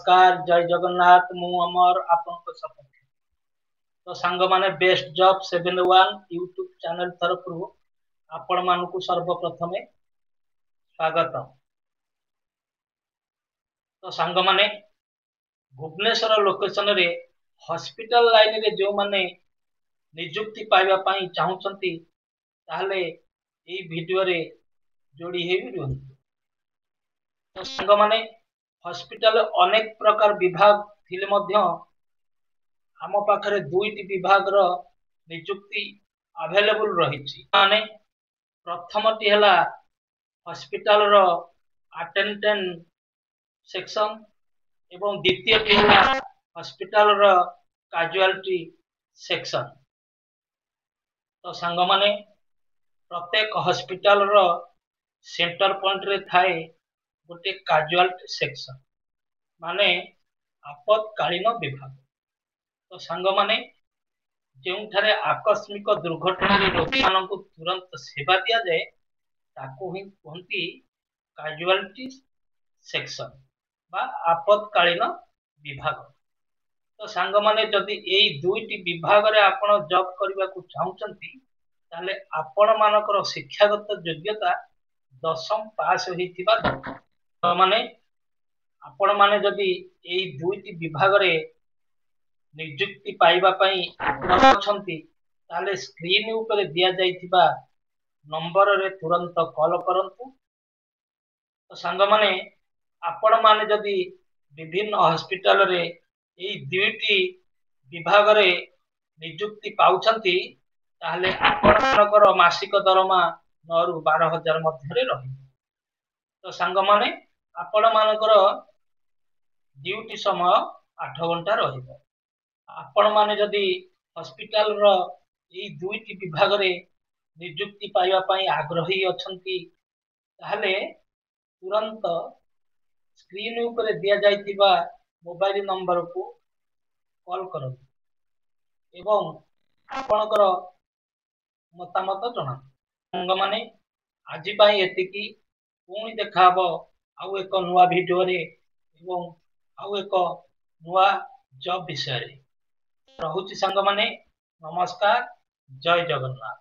नमस्कार जय जगन्नाथ मु अमर आपन सपक्ष तो सांग माने बेस्ट जॉब 71 यूट्यूब चैनल तरफ आपण मानकु सर्वप्रथमे स्वागत। तो सांग माने भुवनेश्वर लोकेशन रे हॉस्पिटल लाइन रे जो माने नियुक्ति पाइबा पई चाहुचंती ताहले एई वीडियो रे जोड़ी हेबि रहंतु। तो सांग माने हॉस्पिटल अनेक प्रकार विभाग थिले मध्य आम पाखरे दुईटी विभाग रो नियुक्ति अवेलेबल रही माने प्रथमटी हला हॉस्पिटल रो अटेंडेंट सेक्शन एवं द्वितीयटी हला हॉस्पिटल रो कैजुअलिटी सेक्शन। तो सांग माने प्रत्येक हॉस्पिटल रो सेंटर पॉइंट रे थाए गोटे कैजुअलिटी सेक्शन माने आपतकालीन विभाग। तो सांग माने जोठारे आकस्मिक दुर्घटना रोगी मानक तुरंत सेवा दिया जाए ताको ही कहती कैजुअलिटी सेक्शन बा आपतकालीन विभाग। तो सांग माने जदि एई दुईटी विभाग रे आपण जॉब करबा को चाहुचंती ताले आपण मानकर शिक्षागत योग्यता 10वीं पास होइथिबा दरकार। तो माने आपण माने जदि एई दुईटी विभाग रे नियुक्ति पाइबा पई अछंती ताले स्क्रीन ऊपर दिया जाइथिबा नंबर रे तुरंत कॉल करंतु। तो सांग माने आपण माने जदि विभिन्न हॉस्पिटल रे एई दुईटी विभाग रे नियुक्ति पाउछंती ताहले आपणकर मासिक दरमा 9 रु 12,000 मध्य रे रही। तो सांग माने आपण मानकर ड्यूटी समय 8 घंटा रहिबो। आपण माने जदि हॉस्पिटल रो एई दुईटी विभाग रे नियुक्ति पाइबा पई आग्रही अछंती ताहले तुरंत स्क्रीन ऊपर दिया जाइथिबा मोबाइल नंबर को कॉल करंतु एवं आपणकर मतामत जणातु। संग माने आजि पई एतिकी पुणी देखाबो आउ एक नुवा वीडियो रे एवं आउ एक नुवा जॉब विषय रे। रहुची संग माने नमस्कार जय जगन्नाथ।